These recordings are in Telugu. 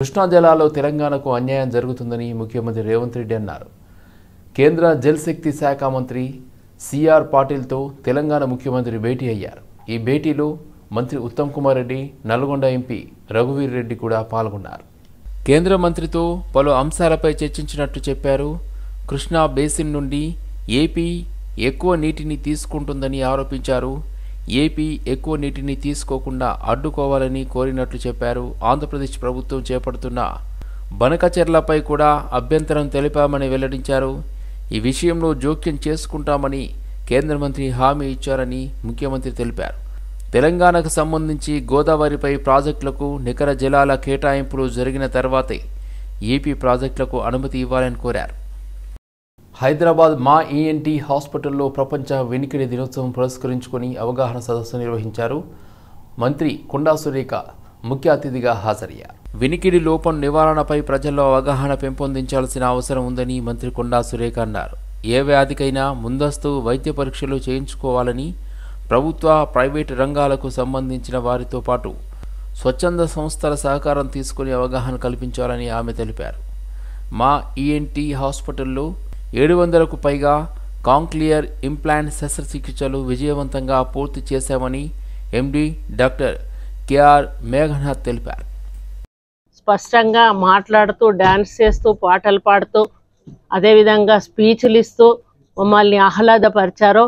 కృష్ణా జిల్లాలో తెలంగాణకు అన్యాయం జరుగుతుందని ముఖ్యమంత్రి రేవంత్ రెడ్డి అన్నారు. కేంద్ర జల్ శక్తి శాఖ మంత్రి సిఆర్ పాటిల్తో తెలంగాణ ముఖ్యమంత్రి భేటీ అయ్యారు. ఈ భేటీలో మంత్రి ఉత్తమ్ కుమార్ రెడ్డి, నల్గొండ ఎంపీ రఘువీర్ రెడ్డి కూడా పాల్గొన్నారు. కేంద్ర మంత్రితో పలు అంశాలపై చర్చించినట్టు చెప్పారు. కృష్ణా బేసిన్ నుండి ఏపీ ఎక్కువ నీటిని తీసుకుంటుందని ఆరోపించారు. ఏపీ ఎక్కువ నీటిని తీసుకోకుండా అడ్డుకోవాలని కోరినట్లు చెప్పారు. ఆంధ్రప్రదేశ్ ప్రభుత్వం చేపడుతున్న బనకచెర్లపై కూడా అభ్యంతరం తెలిపామని వెల్లడించారు. ఈ విషయంలో జోక్యం చేసుకుంటామని కేంద్ర మంత్రి హామీ ఇచ్చారని ముఖ్యమంత్రి తెలిపారు. తెలంగాణకు సంబంధించి గోదావరిపై ప్రాజెక్టులకు నికర జలాల కేటాయింపులు జరిగిన తర్వాతే ఏపీ ప్రాజెక్టులకు అనుమతి ఇవ్వాలని కోరారు. హైదరాబాద్ మా ఈఎన్టీ హాస్పిటల్లో ప్రపంచ వినికిడి దినోత్సవం పురస్కరించుకొని అవగాహన సదస్సు నిర్వహించారు. మంత్రి కొండా సురేఖ ముఖ్య అతిథిగా హాజరయ్యారు. వినికిడి లోపం నివారణపై ప్రజల్లో అవగాహన పెంపొందించాల్సిన అవసరం ఉందని మంత్రి కొండా సురేఖ అన్నారు. ఏ వ్యాధికైనా ముందస్తు వైద్య పరీక్షలు చేయించుకోవాలని, ప్రభుత్వ, ప్రైవేటు రంగాలకు సంబంధించిన వారితో పాటు స్వచ్ఛంద సంస్థల సహకారం తీసుకుని అవగాహన కల్పించాలని ఆమె తెలిపారు. మా ఈఎన్టీ హాస్పిటల్లో 700కు పైగా కాంక్లియర్ ఇంప్లాంట్ శస్త్రచికిత్సలు విజయవంతంగా పూర్తి చేశామని ఎండి డాక్టర్ కేఆర్ మేఘనాథ్ తెలిపారు. స్పష్టంగా మాట్లాడుతూ, డాన్స్ చేస్తూ, పాటలు పాడుతూ, అదేవిధంగా స్పీచ్లు ఇస్తూ మమ్మల్ని ఆహ్లాదపరిచారో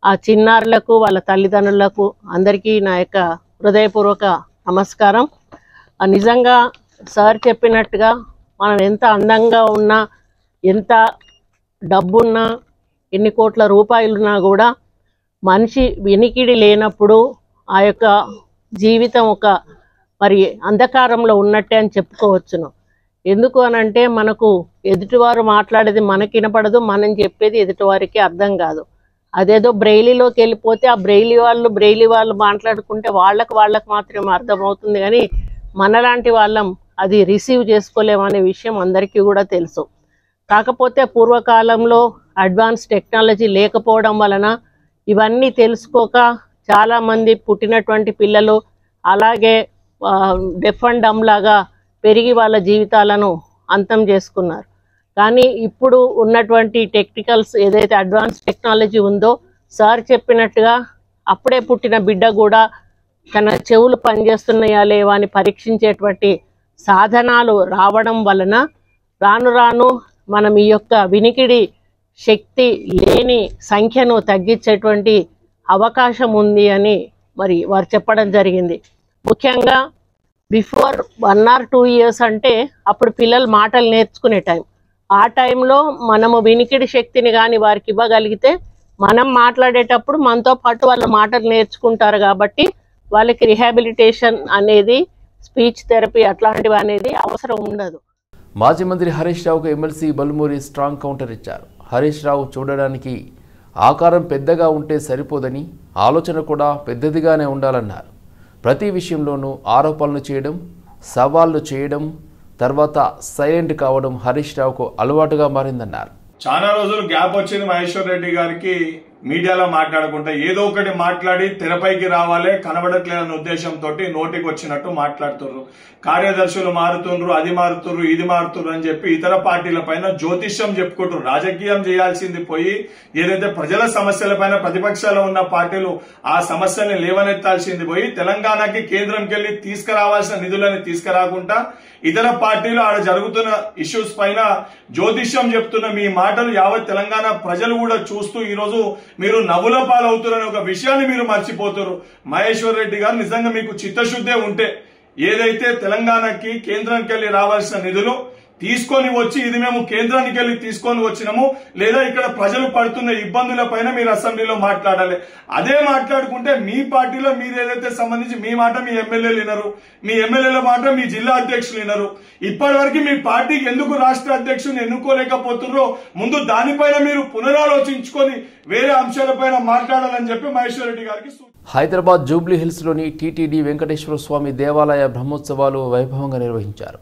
ఆ చిన్నారులకు, వాళ్ళ తల్లిదండ్రులకు అందరికీ నా యొక్క హృదయపూర్వక నమస్కారం. నిజంగా సార్ చెప్పినట్టుగా మనం ఎంత అందంగా ఉన్నా, ఎంత డబ్బున్నా, ఎన్ని కోట్ల రూపాయలున్నా కూడా మనిషి వినికిడి లేనప్పుడు ఆ యొక్క జీవితం ఒక అంధకారంలో ఉన్నట్టే అని చెప్పుకోవచ్చును. ఎందుకు అనంటే మనకు ఎదుటివారు మాట్లాడేది మనకి వినపడదు, మనం చెప్పేది ఎదుటివారికి అర్థం కాదు. అదేదో బ్రెయిలీలోకి వెళ్ళిపోతే ఆ బ్రెయిలీ వాళ్ళు మాట్లాడుకుంటే వాళ్ళకు మాత్రమే అర్థమవుతుంది, కానీ మనలాంటి వాళ్ళం అది రిసీవ్ చేసుకోలేమనే విషయం అందరికీ కూడా తెలుసు. కాకపోతే పూర్వకాలంలో అడ్వాన్స్ టెక్నాలజీ లేకపోవడం వలన ఇవన్నీ తెలుసుకోక చాలామంది పుట్టినటువంటి పిల్లలు అలాగే డెఫ్ అండ్ డమ్ లాగా పెరిగి వాళ్ళ జీవితాలను అంతం చేసుకున్నారు. కానీ ఇప్పుడు ఉన్నటువంటి టెక్నికల్స్ ఏదైతే అడ్వాన్స్ టెక్నాలజీ ఉందో, సార్ చెప్పినట్టుగా అప్పుడే పుట్టిన బిడ్డ కూడా తన చెవులు పనిచేస్తున్నాయా లేవా అని పరీక్షించేటువంటి సాధనాలు రావడం వలన రాను రాను మనం ఈ యొక్క వినికిడి శక్తి లేని సంఖ్యను తగ్గించేటువంటి అవకాశం ఉంది అని వారు చెప్పడం జరిగింది. ముఖ్యంగా బిఫోర్ 1 or 2 years అంటే అప్పుడు పిల్లలు మాటలు నేర్చుకునే టైం. ఆ టైంలో మనము వినికిడి శక్తిని కానీ వారికి ఇవ్వగలిగితే మనం మాట్లాడేటప్పుడు మనతో పాటు వాళ్ళ మాటలు నేర్చుకుంటారు. కాబట్టి వాళ్ళకి రిహాబిలిటేషన్ అనేది, స్పీచ్ థెరపీ అట్లాంటివి అనేది అవసరం ఉండదు. మాజీ మంత్రి హరీష్ రావుకు ఎమ్మెల్సీ బల్మూరి స్ట్రాంగ్ కౌంటర్ ఇచ్చారు. హరీష్ రావు చూడడానికి ఆకారం పెద్దగా ఉంటే సరిపోదని, ఆలోచన కూడా పెద్దదిగానే ఉండాలన్నారు. ప్రతి విషయంలోనూ ఆరోపణలు చేయడం, సవాళ్లు చేయడం, తర్వాత సైలెంట్ కావడం హరీష్ రావుకు అలవాటుగా మారిందన్నారు. చాలా రోజులు గ్యాప్ వచ్చింది మహేశ్వర్ రెడ్డి గారికి. మీడియాలో మాట్లాడకుండా ఏదో ఒకటి మాట్లాడి తెరపైకి రావాలే, కనబడట్లేదన్న ఉద్దేశంతో నోటికి వచ్చినట్టు మాట్లాడుతున్నారు. కార్యదర్శులు మారుతుండ్రు, అది మారుతుర్రు, ఇది మారుతుర్రు అని చెప్పి ఇతర పార్టీల పైన జ్యోతిష్యం చెప్పుకుంటారు. రాజకీయం చేయాల్సింది పోయి ఏదైతే ప్రజల సమస్యల పైన ప్రతిపక్షాలు ఉన్న పార్టీలు ఆ సమస్యల్ని లేవనెత్తాల్సింది పోయి తెలంగాణకి కేంద్రంకి వెళ్లి తీసుకురావాల్సిన నిధులని తీసుకురాకుండా ఇతర పార్టీలు ఆడ జరుగుతున్న ఇష్యూస్ పైన జ్యోతిష్యం చెప్తున్న మీ మాటలు యావత్ తెలంగాణ ప్రజలు కూడా చూస్తూ ఈ రోజు మీరు నవ్వుల పాలవుతారనే ఒక విషయాన్ని మీరు మర్చిపోతారు. మహేశ్వర్ రెడ్డి గారు నిజంగా మీకు చిత్తశుద్ధే ఉంటే ఏదైతే తెలంగాణకి కేంద్రానికి వెళ్లి రావాల్సిన నిధులు తీసుకొని వచ్చి ఇది మేము కేంద్రానికి వెళ్లి తీసుకొని వచ్చినాము, లేదా ఇక్కడ ప్రజలు పడుతున్న ఇబ్బందుల పైన మీరు అసెంబ్లీలో మాట్లాడాలి. అదే మాట్లాడుకుంటే మీ పార్టీలో మీరు ఏదైతే సంబంధించి మీ మాట మీ ఎమ్మెల్యేలు వినరు, మీ ఎమ్మెల్యేల మాట మీ జిల్లా అధ్యక్షులు వినరు. ఇప్పటి వరకు మీ పార్టీకి ఎందుకు రాష్ట్ర అధ్యక్షుని ఎన్నుకోలేకపోతున్నారో ముందు దానిపైన మీరు పునరాలోచించుకొని వేరే అంశాలపైన మాట్లాడాలని చెప్పి మహేశ్వర్ రెడ్డి గారికి. హైదరాబాద్ జూబ్లీ హిల్స్లోని టీటీడీ వెంకటేశ్వర స్వామి దేవాలయ బ్రహ్మోత్సవాలు వైభవంగా నిర్వహించారు.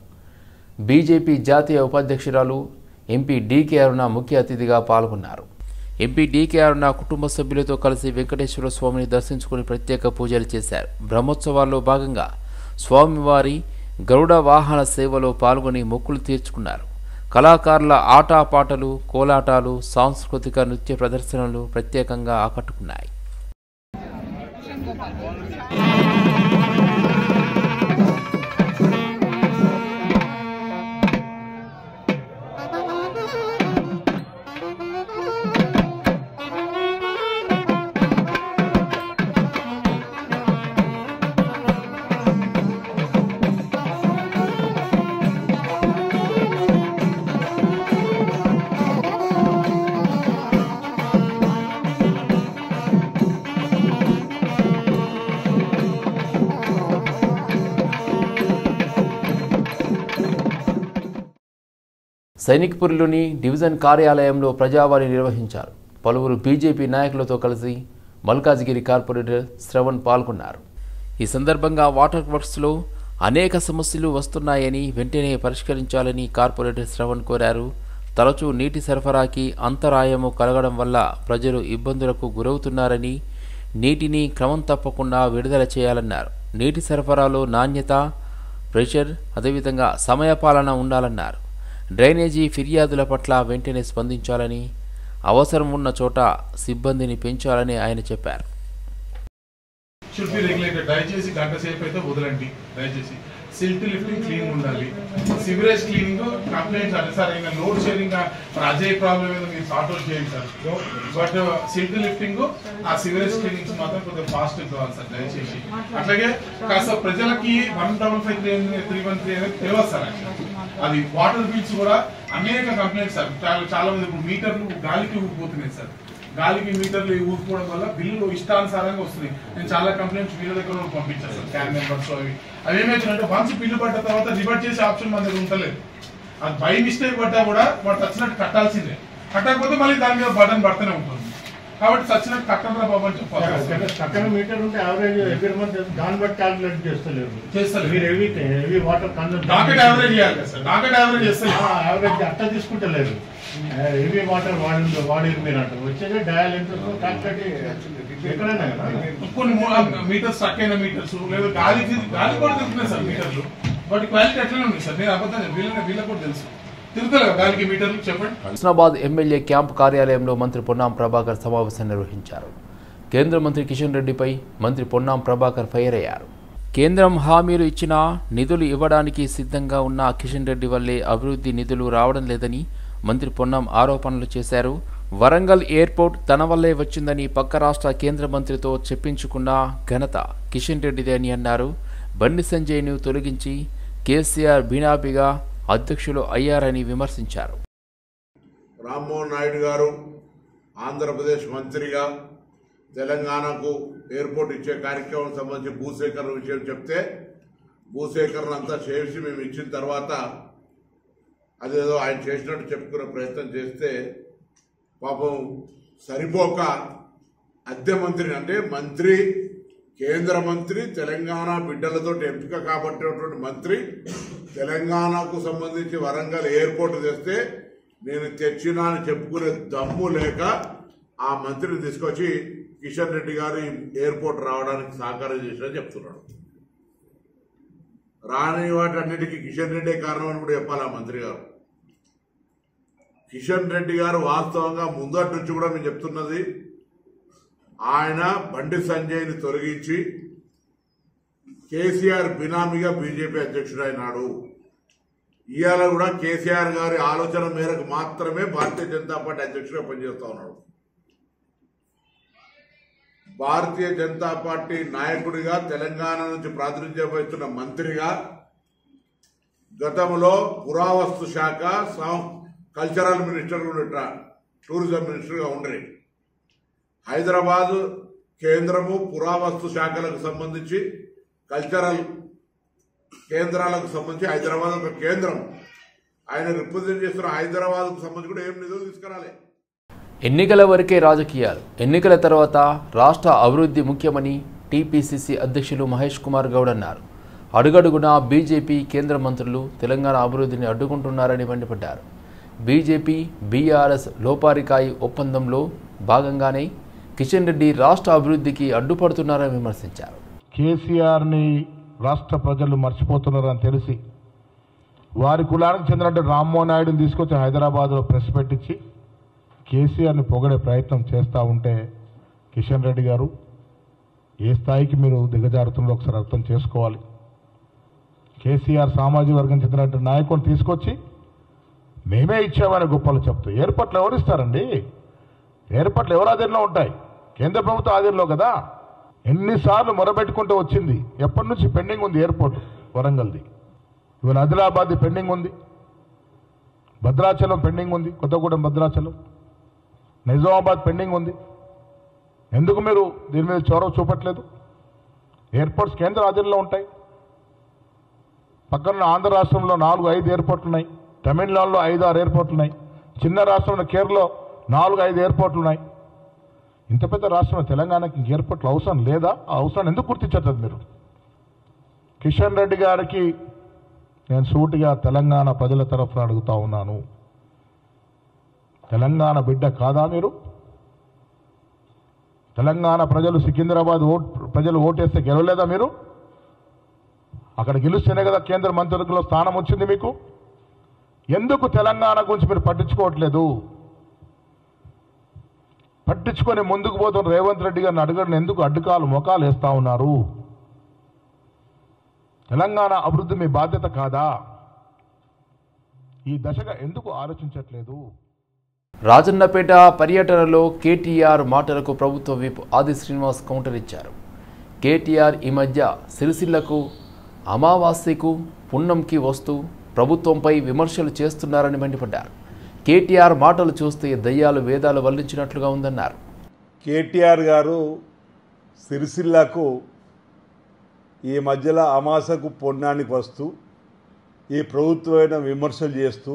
బీజేపీ జాతీయ ఉపాధ్యక్షురాలు ఎంపీ డీకే అరుణ ముఖ్య అతిథిగా పాల్గొన్నారు. ఎంపీ డీకే అరుణ కుటుంబ సభ్యులతో కలిసి వెంకటేశ్వర స్వామిని దర్శించుకుని ప్రత్యేక పూజలు చేశారు. బ్రహ్మోత్సవాల్లో భాగంగా స్వామివారి గరుడ వాహన సేవలో పాల్గొని మొక్కులు తీర్చుకున్నారు. కళాకారుల ఆటపాటలు, కోలాటాలు, సాంస్కృతిక నృత్య ప్రదర్శనలు ప్రత్యేకంగా ఆకట్టుకున్నాయి. సైనిక్పూర్లోని డివిజన్ కార్యాలయంలో ప్రజావాణి నిర్వహించారు. పలువురు బీజేపీ నాయకులతో కలిసి మల్కాజ్గిరి కార్పొరేటర్ శ్రవణ్ పాల్గొన్నారు. ఈ సందర్భంగా వాటర్ వర్క్స్లో అనేక సమస్యలు వస్తున్నాయని వెంటనే పరిష్కరించాలని కార్పొరేటర్ శ్రవణ్ కోరారు. తరచూ నీటి సరఫరాకి అంతరాయము కలగడం వల్ల ప్రజలు ఇబ్బందులకు గురవుతున్నారని, నీటిని క్రమం తప్పకుండా విడుదల చేయాలన్నారు. నీటి సరఫరాలో నాణ్యత, ప్రెషర్, అదేవిధంగా సమయపాలన ఉండాలన్నారు. డ్రైనేజీ ఫిర్యాదుల పట్ల వెంటనే స్పందించాలని, అవసరం ఉన్న చోట సిబ్బందిని పెంచాలని ఆయన చెప్పారు. దయచేసి గంట సేపు అయితే వదలండి. దయచేసి సిల్ట్ లిఫ్టింగ్ క్లీన్ ఉండాలి. సివరేజ్ క్లీనింగ్ కంప్లైంట్స్ అంటే సార్ ఇంకా లోడ్ షేరింగ్ అజయ్ ప్రాబ్లం ఏదో మీరు సార్ట్ అవుట్ చేయండి సార్. బట్ సిల్ట్ లిఫ్టింగ్ ఆ సివరేజ్ క్లీనింగ్స్ మాత్రం కొద్దిగా ఫాస్ట్ కావాలి సార్ దయచేసి. అట్లాగే కాస్త ప్రజలకి 1553 అనేది తెలియదు సార్. అది వాటర్ బిల్స్ కూడా అనేక కంప్లైంట్స్ సార్. చాలా మంది ఇప్పుడు మీటర్లు గాలికి ఊగిపోతున్నాయి సార్. గాలికి మీటర్లు ఊగిపోవడం వల్ల బిల్లులు ఇష్టానుసారంగా వస్తున్నాయి. నేను చాలా కంప్లైంట్స్ వీళ్ళ దగ్గర పంపించాను సార్. క్యాన్ మెంబర్స్ అవి ఏమైతుందంటే వన్స్ బిల్లు పడ్డ తర్వాత రివర్ట్ చేసే ఆప్షన్ మన దగ్గర ఉండలేదు. అది బై మిస్టేక్ పడ్డా కూడా వాడు వచ్చినట్టు కట్టాల్సిందే. కట్టకపోతే మళ్ళీ దాని మీద బటన్ పడుతూనే ఉంటుంది. కాబట్టి సచ్చినట్టు కట్టరా బాబు అని చెప్పాలి. పక్కన మీటర్ ఉంటే యావరేజ్ ఎవ్రీ మంత్ దాన్ని బట్టి క్యాల్కులేట్ చేస్తలేరు. మీరు హెవీ వాటర్ డాకెట్ యావరేజ్ చేయాలి సార్. డాకెట్ యావరేజ్ చేస్తారు. యావరేజ్ అట్లా తీసుకుంటలేదు. హెవీ వాటర్ వాడిరు మీరు అంటారు. వచ్చేది డయల్ ఎంత క్యాల్కులేట్ ఎక్కడైనా కదా. కొన్ని మీటర్స్ స్ట్రక్ అయిన మీటర్స్ లేదా గాలి కూడా తిరుగుతున్నాయి సార్ మీటర్లు. వాటి క్వాలిటీ ఎట్లనే ఉంది సార్. నేను అబద్ధం వీళ్ళకి కూడా తెలుసు. హుస్నాబాద్ ఎమ్మెల్యే క్యాంపు కార్యాలయంలో మంత్రి పొన్నాం ప్రభాకర్ సమావేశం నిర్వహించారు. కేంద్ర మంత్రి కిషన్ రెడ్డిపై మంత్రి పొన్నాం ప్రభాకర్ ఫైర్ అయ్యారు. కేంద్రం హామీలు ఇచ్చినా నిధులు ఇవ్వడానికి సిద్ధంగా ఉన్న కిషన్ రెడ్డి వల్లే అభివృద్ధి నిధులు రావడం లేదని మంత్రి పొన్నాం ఆరోపణలు చేశారు. వరంగల్ ఎయిర్పోర్ట్ తన వల్లే వచ్చిందని పక్క రాష్ట్ర కేంద్ర మంత్రితో చెప్పించుకున్న ఘనత కిషన్ రెడ్డిదే అని అన్నారు. బండి సంజయ్ను తొలగించి కేసీఆర్ బీనాబీగా అధ్యక్షులు అయ్యారని విమర్శించారు. రామ్మోహన్ నాయుడు గారు ఆంధ్రప్రదేశ్ మంత్రిగా తెలంగాణకు ఎయిర్పోర్ట్ ఇచ్చే కార్యక్రమం సంబంధించి భూసేకరణ విషయం చెప్తే భూసేకరణ అంతా చేసి మేము ఇచ్చిన తర్వాత అదేదో ఆయన చేసినట్టు చెప్పుకునే ప్రయత్నం చేస్తే పాపం సరిపోక అద్దె మంత్రిని అంటే మంత్రి కేంద్ర మంత్రి తెలంగాణ బిడ్డలతో ఎంపిక కాబట్టినటువంటి మంత్రి తెలంగాణకు సంబంధించి వరంగల్ ఎయిర్పోర్ట్ తెస్తే నేను తెచ్చినా అని చెప్పుకునే దమ్ము లేక ఆ మంత్రిని తీసుకొచ్చి కిషన్ రెడ్డి గారు ఎయిర్పోర్ట్ రావడానికి సహకారం చేసినని చెప్తున్నాడు. రాని వాటన్నిటికీ కిషన్ రెడ్డి కారణం అని కూడా చెప్పాలి ఆ మంత్రి గారు. కిషన్ రెడ్డి గారు వాస్తవంగా ముందటి నుంచి కూడా మేము చెప్తున్నది ఆయన బండి సంజయ్ని తొలగించి కేసీఆర్ బినామీగా బీజేపీ అధ్యక్షుడు అయినాడు. ఇవాళ కూడా కేసీఆర్ గారి ఆలోచన మేరకు మాత్రమే భారతీయ జనతా పార్టీ అధ్యక్షుడిగా పనిచేస్తా ఉన్నాడు. భారతీయ జనతా పార్టీ నాయకుడిగా తెలంగాణ నుంచి ప్రాతినిధ్యం వహిస్తున్న మంత్రిగా గతంలో పురావస్తు శాఖ కల్చరల్ మినిస్టర్ టూరిజం మినిస్టర్గా ఉండ్రి. హైదరాబాద్ కేంద్రము పురావస్తు శాఖలకు సంబంధించి కల్చరల్ కేంద్రాలకు సంబంధించి హైదరాబాద్ ఒక కేంద్రం. ఆయన రిప్రజెంట్ చేస్తున్న హైదరాబాద్కు సంబంధించి కూడా ఏం నిధులు తీసుకురాలే. ఎన్నికల వరకే రాజకీయాలు, ఎన్నికల తర్వాత రాష్ట్ర అభివృద్ధి ముఖ్యమని టీపీసీసీ అధ్యక్షులు మహేష్ కుమార్ గౌడ్ అన్నారు. అడుగడుగునా బీజేపీ కేంద్ర మంత్రులు తెలంగాణ అభివృద్ధిని అడ్డుకుంటున్నారని మండిపడ్డారు. బీజేపీ బీఆర్ఎస్ లోపారికాయి ఒప్పందంలో భాగంగానే కిషన్ రెడ్డి రాష్ట్ర అభివృద్ధికి అడ్డుపడుతున్నారని విమర్శించారు. కేసీఆర్ని రాష్ట్ర ప్రజలు మర్చిపోతున్నారని తెలిసి వారి కులానికి చెందినట్టు రామ్మోహన్ నాయుడుని తీసుకొచ్చి హైదరాబాద్లో ప్రెస్ పెట్టించి కేసీఆర్ని పొగడే ప్రయత్నం చేస్తూ ఉంటే కిషన్ రెడ్డి గారు ఏ స్థాయికి మీరు దిగజారుతుందో ఒకసారి అర్థం చేసుకోవాలి. కేసీఆర్ సామాజిక వర్గం చెందినట్టు నాయకుని తీసుకొచ్చి మేమే ఇచ్చామని గొప్పలు చెప్తూ ఎయిర్పోర్ట్లు ఎవరు ఇస్తారండి? ఎయిర్పోర్ట్లు ఎవరు ఆధీనంలో ఉంటాయి? కేంద్ర ప్రభుత్వం ఆధీనంలో కదా. ఎన్నిసార్లు మొరబెట్టుకుంటూ వచ్చింది. ఎప్పటి నుంచి పెండింగ్ ఉంది ఎయిర్పోర్ట్ వరంగల్ది, ఇవాళ ఆదిలాబాద్ పెండింగ్ ఉంది, భద్రాచలం పెండింగ్ ఉంది, కొత్తగూడెం భద్రాచలం, నిజామాబాద్ పెండింగ్ ఉంది. ఎందుకు మీరు దీని మీద చొరవ చూపట్లేదు? ఎయిర్పోర్ట్స్ కేంద్ర ఆధీనంలో ఉంటాయి. పక్కన ఆంధ్ర రాష్ట్రంలో 4-5 ఎయిర్పోర్ట్లు ఉన్నాయి, తమిళనాడులో 5-6 ఎయిర్పోర్ట్లు ఉన్నాయి, చిన్న రాష్ట్రంలో కేరళలో 4-5 ఎయిర్పోర్ట్లు ఉన్నాయి. ఇంత పెద్ద రాష్ట్రంలో తెలంగాణకి ఎయిర్పోర్ట్లు అవసరం లేదా? ఆ అవసరాన్ని ఎందుకు గుర్తించట్లేదు మీరు? కిషన్ రెడ్డి గారికి నేను సూటిగా తెలంగాణ ప్రజల తరఫున అడుగుతా ఉన్నాను, తెలంగాణ బిడ్డ కాదా మీరు? తెలంగాణ ప్రజలు సికింద్రాబాద్ ప్రజలు ఓటేస్తే గెలవలేదా మీరు? అక్కడ గెలుస్తేనే కదా కేంద్ర మంత్రివర్గంలో స్థానం వచ్చింది మీకు. ఎందుకు తెలంగాణ గురించి మీరు పట్టించుకోవట్లేదు? పట్టించుకొని ముందుకు పోతున్న రేవంత్ రెడ్డి గారిని అడగడం ఎందుకు అడ్డుకాలు మొకాలు వేస్తా ఉన్నారు? తెలంగాణ అభివృద్ధి మీ బాధ్యత కాదా? ఈ దశగా ఎందుకు ఆలోచించట్లేదు? రాజన్నపేట పర్యటనలో కేటీఆర్ మాటలకు ప్రభుత్వ విప్ ఆది శ్రీనివాస్ కౌంటర్ ఇచ్చారు. కేటీఆర్ ఈ మధ్య సిరిసిల్లకు అమావాస్యకు పున్నంకి వస్తూ ప్రభుత్వంపై విమర్శలు చేస్తున్నారని మండిపడ్డారు. కేటీఆర్ మాటలు చూస్తే దయ్యాలు వేదాలు వల్లించినట్లుగా ఉందన్నారు. కేటీఆర్ గారు సిరిసిల్లకు ఈ మధ్యలో అమాసకు పొన్నానికి వస్తూ ఈ ప్రభుత్వమైన విమర్శలు చేస్తూ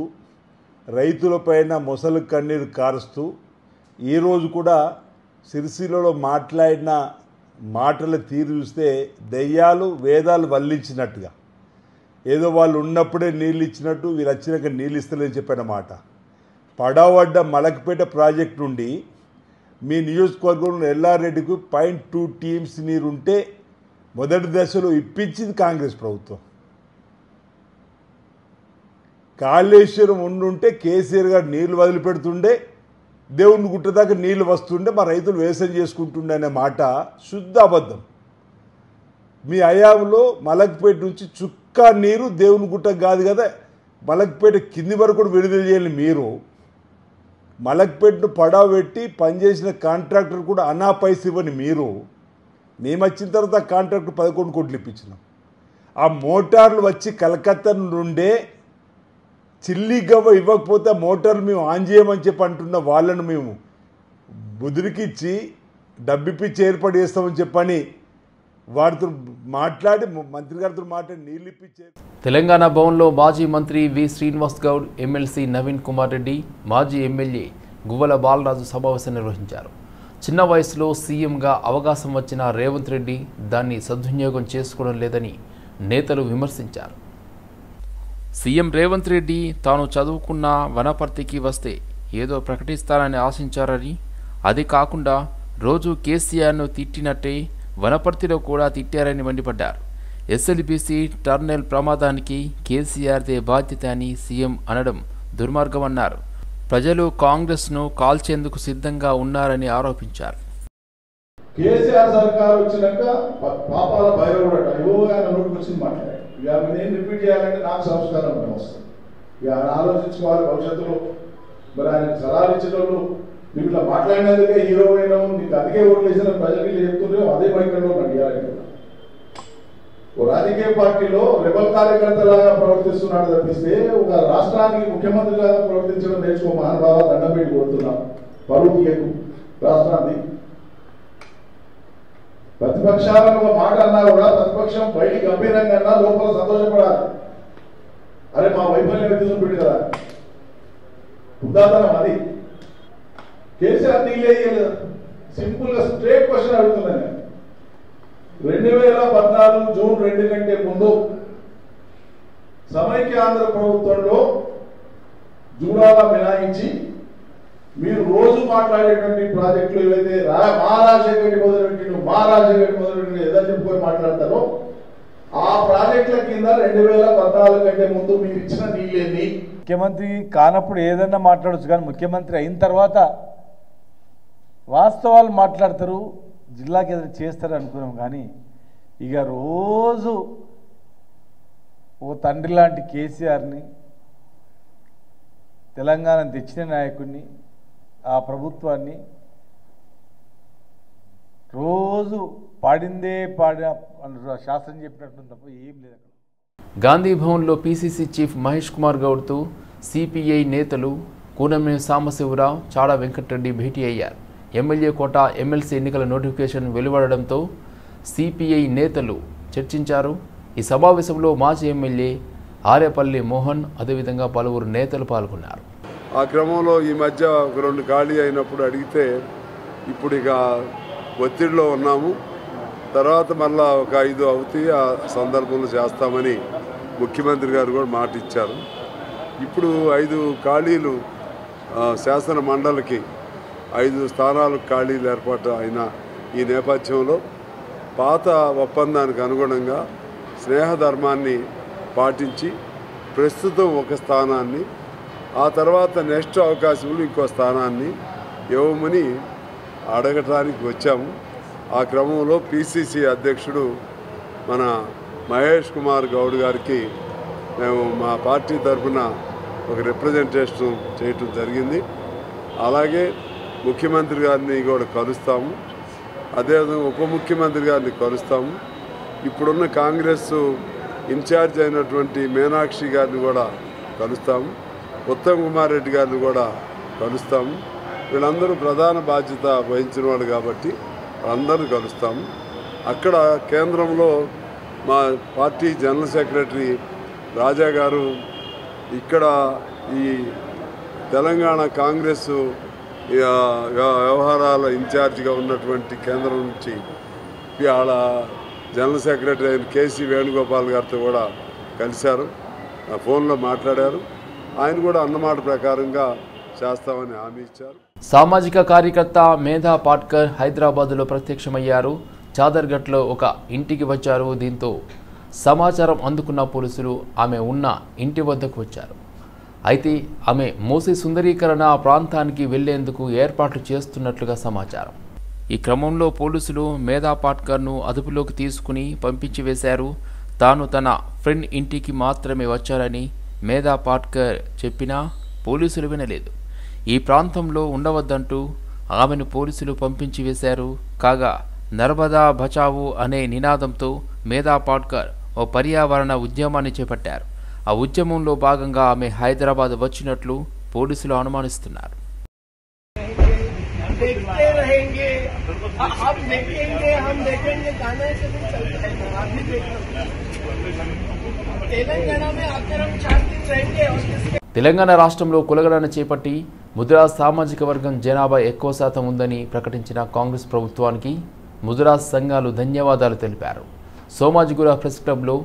రైతులపైన మొసలు కన్నీరు కారుస్తూ ఈరోజు కూడా సిరిసిల్లలో మాట్లాడిన మాటల తీరు చూస్తే దయ్యాలు వేదాలు వల్లించినట్టుగా, ఏదో వాళ్ళు ఉన్నప్పుడే నీళ్ళు ఇచ్చినట్టు వీళ్ళు వచ్చినాక నీళ్ళు ఇస్తలేని చెప్పిన మాట. పడవడ్డ మలక్పేట ప్రాజెక్టు నుండి మీ నియోజకవర్గంలో ఎల్లారెడ్డికి 0.2 టీఎంసీ నీరుంటే మొదటి దశలో ఇప్పించింది కాంగ్రెస్ ప్రభుత్వం. కాళేశ్వరం ఉండుంటే కేసీఆర్ గారు నీళ్లు వదిలిపెడుతుండే, దేవుని గుట్ట దాకా నీళ్లు వస్తుండే, మా రైతులు వ్యవసాయం చేసుకుంటుండే అనే మాట శుద్ధ అబద్ధం. మీ హయాంలో మలక్పేట నుంచి చుక్క నీరు దేవుని గుట్ట కాదు కదా, మలక్పేట కింది వరకు కూడా విడుదల చేయాలి. మీరు మలక్పేటను పడవ పెట్టి పనిచేసిన కాంట్రాక్టర్ కూడా అనా పైసలు ఇవ్వని మీరు. మేము వచ్చిన తర్వాత కాంట్రాక్టర్ 11 కోట్లు ఇప్పించినాం. ఆ మోటార్లు వచ్చి కలకత్తా నుండే చిల్లి గవ్వ ఇవ్వకపోతే మోటార్లు మేము ఆన్ చేయమని చెప్పి అంటున్న వాళ్ళను మేము బుదిరికిచ్చి డబ్బిప్పించి ఏర్పాటు చేస్తామని చెప్పని వారితో మాట్లాడి మంత్రి గారితో మాట్లాడి నీళ్ళు ఇప్పించే. తెలంగాణ భవన్లో మాజీ మంత్రి వి శ్రీనివాస్ గౌడ్, ఎమ్మెల్సీ నవీన్ కుమార్ రెడ్డి, మాజీ ఎమ్మెల్యే గువ్వల బాలరాజు సమావేశం నిర్వహించారు. చిన్న వయసులో సీఎంగా అవకాశం వచ్చిన రేవంత్ రెడ్డి దాన్ని సద్వినియోగం చేసుకోవడం లేదని నేతలు విమర్శించారు. సీఎం రేవంత్ రెడ్డి తాను చదువుకున్న వనపర్తికి వస్తే ఏదో ప్రకటిస్తారని ఆశించారని, అది కాకుండా రోజు కేసీఆర్ను తిట్టినట్టే వనపర్తిలో కూడా తిట్టారని మండిపడ్డారు. ఎస్ఎల్బీసీ టర్నెల్ ప్రమాదానికి కేసీఆర్దే బాధ్యత అని సీఎం అనడం దుర్మార్గమన్నారు. ప్రజలు కాంగ్రెస్ను కాల్చేందుకు సిద్ధంగా ఉన్నారని ఆరోపించారు. కేసీఆర్ సర్కారు వచ్చినాక పాపాల భైరవుడు అయ్యోగా నోటికి వచ్చింది మాట్లాడాడు. ఇక నేను రిపీట్ చేయాలంటే నాకు సంస్కారం వస్తుంది. ఇక ఆయన ఆలోచించుకోవాలి భవిష్యత్తులో. మరి ఆయన సలహాలు ఇచ్చిన వాళ్ళు మీకు ఇట్లా మాట్లాడినందుకే హీరో అయినాము, నీకు అందుకే ఓట్లు వేసిన ప్రజలు చెప్తున్నాం, అదే బయటలో నడియాలి. ఓ రాజకీయ పార్టీలో రెబల్ కార్యకర్తలాగా ప్రవర్తిస్తున్నాడు తప్పిస్తే ఒక రాష్ట్రానికి ముఖ్యమంత్రిలాగా ప్రవర్తించడం నేర్చుకో మహానుభావ. దండం పెట్టి కొడుతున్నాం. పరువు తీయకు రాష్ట్రాన్ని. ప్రతిపక్షాలను ఒక మాట అన్నా కూడా ప్రతిపక్షం బయటికి గంభీరంగా అన్నా లోపల సంతోషపడాలి. అరే మా వైఫల్యం తీసుకుపెట్టి కదా ఉదాహరణ అది. కేసీఆర్ నీళ్ళు సింపుల్ గా స్ట్రేట్ క్వశ్చన్ అడుగుతున్నాను. 2014 జూన్ 2 కంటే ముందు సమైక్య ఆంధ్ర ప్రభుత్వంలో జూడాల మినాయించి మీరు రోజు మాట్లాడేటువంటి ప్రాజెక్టులు ఏవైతే మా రాజశేఖర్ రెడ్డి మొదలుపెట్టిండు ఏదో చెప్పుకొని మాట్లాడతారో ఆ ప్రాజెక్టుల కింద 2014 కంటే ముందు మీరు ఇచ్చిన నీళ్ళేంది? ముఖ్యమంత్రి కానప్పుడు ఏదన్నా మాట్లాడచ్చు, కానీ ముఖ్యమంత్రి అయిన తర్వాత వాస్తవాలు మాట్లాడతారు, జిల్లాకి ఏదైనా చేస్తారు అనుకున్నాం. కానీ ఇక రోజు ఓ తండ్రి లాంటి కేసీఆర్ని, తెలంగాణ తెచ్చిన నాయకుడిని, ఆ ప్రభుత్వాన్ని రోజు పాడిందే శాస్త్రం చెప్పినట్టు తప్ప ఏం లేదు. గాంధీ భవన్లో పీసీసీ చీఫ్ మహేష్ కుమార్ గౌడ్తో సిపిఐ నేతలు కూనమనేని సాంబశివరావు, చాడా వెంకటరెడ్డి భేటీ అయ్యారు. ఎమ్మెల్యే కోట, ఎమ్మెల్సీ ఎన్నికల నోటిఫికేషన్ వెలువడడంతో సిపిఐ నేతలు చర్చించారు. ఈ సమావేశంలో మాజీ ఎమ్మెల్యే ఆరేపల్లి మోహన్, అదేవిధంగా పలువురు నేతలు పాల్గొన్నారు. ఆ క్రమంలో ఈ మధ్య ఒక 2 ఖాళీ అయినప్పుడు అడిగితే ఇప్పుడు ఇక ఒత్తిడిలో ఉన్నాము, తర్వాత మళ్ళా ఒక 5 అవుతాయి, ఆ సందర్భంలో చేస్తామని ముఖ్యమంత్రి గారు కూడా మాట ఇచ్చారు. ఇప్పుడు 5 ఖాళీలు శాసన మండలికి 5 స్థానాలు ఖాళీలు ఏర్పాటు అయిన ఈ నేపథ్యంలో పాత ఒప్పందానికి అనుగుణంగా స్నేహధర్మాన్ని పాటించి ప్రస్తుతం ఒక స్థానాన్ని, ఆ తర్వాత నెక్స్ట్ అవకాశంలో ఇంకో స్థానాన్ని ఇవ్వమని అడగటానికి వచ్చాము. ఆ క్రమంలో పిసిసి అధ్యక్షుడు మన మహేష్ కుమార్ గౌడ్ గారికి మేము మా పార్టీ తరఫున ఒక రిప్రజెంటేషన్ చేయటం జరిగింది. అలాగే ముఖ్యమంత్రి గారిని కూడా కలుస్తాము, అదేవిధంగా ఉప ముఖ్యమంత్రి గారిని కలుస్తాము. ఇప్పుడున్న కాంగ్రెస్ ఇన్ఛార్జ్ అయినటువంటి మీనాక్షి గారిని కూడా కలుస్తాము, ఉత్తమ్ కుమార్ రెడ్డి గారిని కూడా కలుస్తాము. వీళ్ళందరూ ప్రధాన బాధ్యత వహించిన వాళ్ళు కాబట్టి అందరూ కలుస్తాము. అక్కడ కేంద్రంలో మా పార్టీ జనరల్ సెక్రటరీ రాజా గారు, ఇక్కడ ఈ తెలంగాణ కాంగ్రెస్ వ్యవహారాల ఇన్ఛార్జిగా ఉన్నటువంటి కేంద్రం నుంచి వాళ్ళ జనరల్ సెక్రటరీ అయిన కేసీ వేణుగోపాల్ గారితో కూడా కలిశారు, ఫోన్లో మాట్లాడారు. ఆయన కూడా అన్నమాట ప్రకారంగా చేస్తామని హామీ ఇచ్చారు. సామాజిక కార్యకర్త మేధా పాట్కర్ హైదరాబాద్లో ప్రత్యక్షమయ్యారు. చాదర్ఘట్లో ఒక ఇంటికి వచ్చారు. దీంతో సమాచారం అందుకున్న పోలీసులు ఆమె ఉన్న ఇంటి వద్దకు వచ్చారు. అయితే ఆమె మోసీ సుందరీకరణ ప్రాంతానికి వెళ్లేందుకు ఏర్పాట్లు చేస్తున్నట్లుగా సమాచారం. ఈ క్రమంలో పోలీసులు మేధా పాట్కర్ను అదుపులోకి తీసుకుని పంపించి వేశారు. తాను తన ఫ్రెండ్ ఇంటికి మాత్రమే వచ్చారని మేధా పాట్కర్ చెప్పినా పోలీసులు వినలేదు. ఈ ప్రాంతంలో ఉండవద్దంటూ ఆమెను పోలీసులు పంపించి వేశారు. కాగా నర్మదా బచావో అనే నినాదంతో మేధా పాట్కర్ ఓ పర్యావరణ ఉద్యమాన్ని చేపట్టారు. ఆ ఉద్యమంలో భాగంగా ఆమె హైదరాబాద్ వచ్చినట్లు పోలీసులు అనుమానిస్తున్నారు. తెలంగాణ రాష్ట్రంలో కులగణన చేపట్టి ముదిరాజ్ సామాజిక వర్గం జనాభా ఎక్కువ శాతం ఉందని ప్రకటించిన కాంగ్రెస్ ప్రభుత్వానికి ముదిరాజ్ సంఘాలు ధన్యవాదాలు తెలిపారు. సోమాజిగూడ ప్రెస్ క్లబ్లో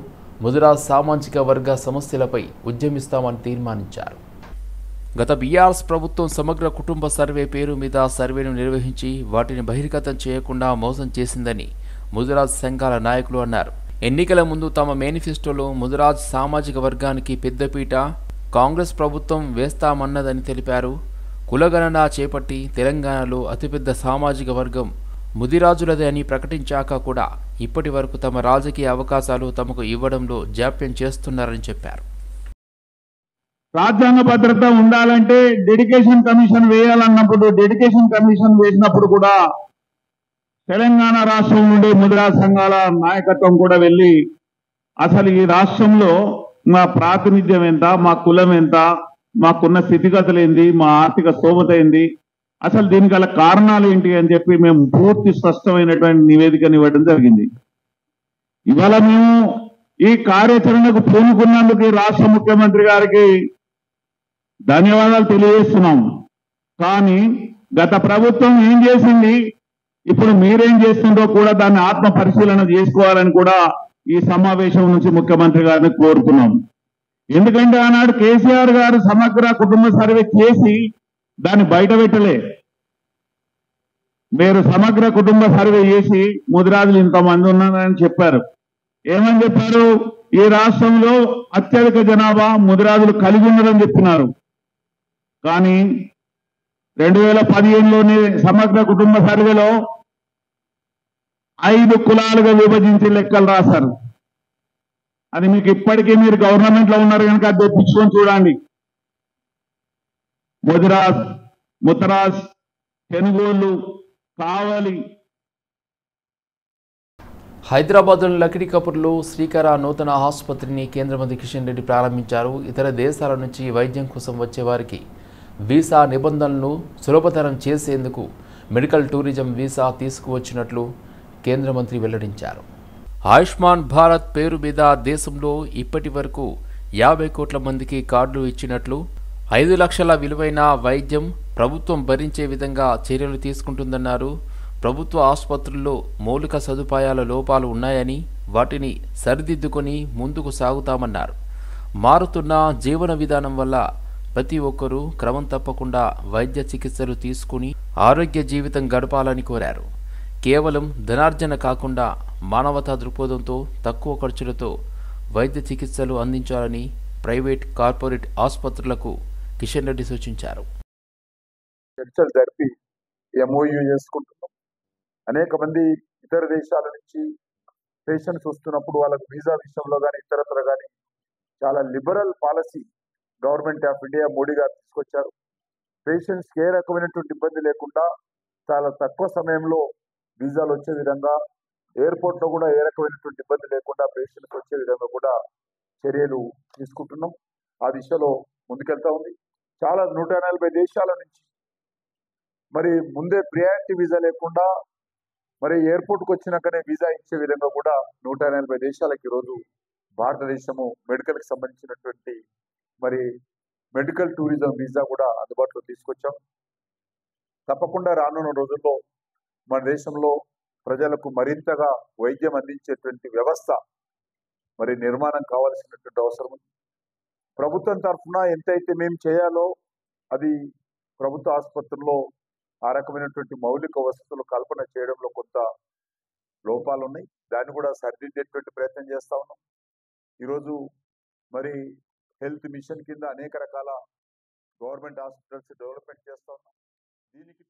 ముదిరాజ్ సామాజిక వర్గ సమస్యలపై ఉద్యమిస్తామని తీర్మానించారు. గత బీఆర్ఎస్ ప్రభుత్వం సమగ్ర కుటుంబ సర్వే పేరు మీద సర్వేను నిర్వహించి వాటిని బహిర్గతం చేయకుండా మోసం చేసిందని ముదిరాజ్ సంఘాల నాయకులు అన్నారు. ఎన్నికల ముందు తమ మేనిఫెస్టోలో ముదిరాజ్ సామాజిక వర్గానికి పెద్దపీట కాంగ్రెస్ ప్రభుత్వం వేస్తామన్నదని తెలిపారు. కులగణన చేపట్టి తెలంగాణలో అతిపెద్ద సామాజిక వర్గం ముదిరాజులదే అని ప్రకటించాక కూడా ఇప్పటి వరకు తమ రాజకీయ అవకాశాలు తమకు ఇవ్వడంలో జాప్యం చేస్తున్నారని చెప్పారు. రాజ్యాంగ భద్రత ఉండాలంటే డెడికేషన్ కమిషన్ వేయాలన్నప్పుడు డెడికేషన్ కమిషన్ వేసినప్పుడు కూడా తెలంగాణ రాష్ట్రం నుండి ముదిరాజ్ సంఘాల నాయకత్వం కూడా వెళ్ళి అసలు ఈ రాష్ట్రంలో మా ప్రాతినిధ్యం ఎంత, మా కులం ఎంత, మాకున్న స్థితిగతులు ఏంది, మా ఆర్థిక స్తోమత ఏంది, అసలు దీనికి గల కారణాలు ఏంటి అని చెప్పి మేము పూర్తి స్పష్టమైనటువంటి నివేదికను ఇవ్వడం జరిగింది. ఇవాళ మేము ఈ కార్యాచరణకు పూనుకున్నందుకు ఈ రాష్ట్ర ముఖ్యమంత్రి గారికి ధన్యవాదాలు తెలియజేస్తున్నాం. కానీ గత ప్రభుత్వం ఏం చేసింది, ఇప్పుడు మీరేం చేస్తుందో కూడా దాన్ని ఆత్మ పరిశీలన చేసుకోవాలని కూడా ఈ సమావేశం నుంచి ముఖ్యమంత్రి గారిని కోరుతున్నాం. ఎందుకంటే ఆనాడు కేసీఆర్ గారు సమగ్ర కుటుంబ సర్వే చేసి దాన్ని బయట పెట్టలే. మీరు సమగ్ర కుటుంబ సర్వే చేసి ముదిరాజులు ఇంతమంది ఉన్నారని చెప్పారు. ఏమని చెప్పారు? ఈ రాష్ట్రంలో అత్యధిక జనాభా ముదిరాజులు కలిగి ఉన్నారని చెప్పినారు. కానీ 2015లోని సమగ్ర కుటుంబ సర్వేలో 5 కులాలుగా విభజించి లెక్కలు రాశారు. అది మీకు ఇప్పటికీ మీరు గవర్నమెంట్ లో ఉన్నారు కనుక అది తెప్పించుకొని చూడండి. ముదిరాజ్, ముతరాజ్, తెనుగోళ్ళు, కావలి. హైదరాబాద్లోని లకిడీ కపూర్లో శ్రీకర నూతన ఆసుపత్రిని కేంద్ర మంత్రి కిషన్ రెడ్డి ప్రారంభించారు. ఇతర దేశాల నుంచి వైద్యం కోసం వచ్చే వారికి వీసా నిబంధనలను సులభతరం చేసేందుకు మెడికల్ టూరిజం వీసా తీసుకువచ్చినట్లు కేంద్ర మంత్రి వెల్లడించారు. ఆయుష్మాన్ భారత్ పేరు మీద దేశంలో ఇప్పటి వరకు 50 కోట్ల మందికి కార్డులు ఇచ్చినట్లు, 5 లక్షల విలువైన వైద్యం ప్రభుత్వం భరించే విధంగా చర్యలు తీసుకుంటుందన్నారు. ప్రభుత్వ ఆసుపత్రుల్లో మౌలిక సదుపాయాల లోపాలు ఉన్నాయని వాటిని సరిదిద్దుకొని ముందుకు సాగుతామన్నారు. మారుతున్న జీవన విధానం వల్ల ప్రతి ఒక్కరూ క్రమం తప్పకుండా వైద్య చికిత్సలు తీసుకుని ఆరోగ్య జీవితం గడపాలని కోరారు. కేవలం ధనార్జన కాకుండా మానవతా దృక్పథంతో తక్కువ ఖర్చులతో వైద్య చికిత్సలు అందించాలని ప్రైవేట్, కార్పొరేట్ ఆసుపత్రులకు కిషన్ రెడ్డి సూచించారు. చర్చలు జరిపి ఎంఓయూ చేసుకుంటున్నాం. అనేక మంది ఇతర దేశాల నుంచి పేషెంట్స్ వస్తున్నప్పుడు వాళ్ళకు వీసా విషయంలో కానీ ఇతరత్ర కానీ చాలా liberal policy government of India Modi గారు తీసుకొచ్చారు. పేషెంట్స్కి ఏ రకమైనటువంటి ఇబ్బంది లేకుండా చాలా తక్కువ సమయంలో వీసాలు వచ్చే విధంగా, ఎయిర్పోర్ట్లో కూడా ఏ రకమైనటువంటి ఇబ్బంది లేకుండా పేషెంట్స్ వచ్చే విధంగా కూడా చర్యలు తీసుకుంటున్నాం. ఆ దిశలో ముందుకెళ్తా ఉంది. చాలా 140 దేశాల నుంచి మరి ముందే ప్రియారిటీ వీసా లేకుండా మరి ఎయిర్పోర్ట్కి వచ్చినాకనే వీసా ఇచ్చే విధంగా కూడా 180 దేశాలకు ఈరోజు భారతదేశము మెడికల్కి సంబంధించినటువంటి మరి మెడికల్ టూరిజం వీసా కూడా అందుబాటులో తీసుకొచ్చాం. తప్పకుండా రానున్న రోజుల్లో మన దేశంలో ప్రజలకు మరింతగా వైద్యం అందించేటువంటి వ్యవస్థ మరి నిర్మాణం కావాల్సినటువంటి అవసరం ఉంది. ప్రభుత్వం తరఫున ఎంతైతే మేము చేయాలో అది ప్రభుత్వ ఆసుపత్రుల్లో ఆ రకమైనటువంటి మౌలిక వసతులు కల్పన చేయడంలో కొంత లోపాలు ఉన్నాయి. దాన్ని కూడా సరిదిద్దేటువంటి ప్రయత్నం చేస్తా ఉన్నాం. ఈరోజు మరి హెల్త్ మిషన్ కింద అనేక రకాల గవర్నమెంట్ హాస్పిటల్స్ డెవలప్మెంట్ చేస్తా ఉన్నాం. దీనికి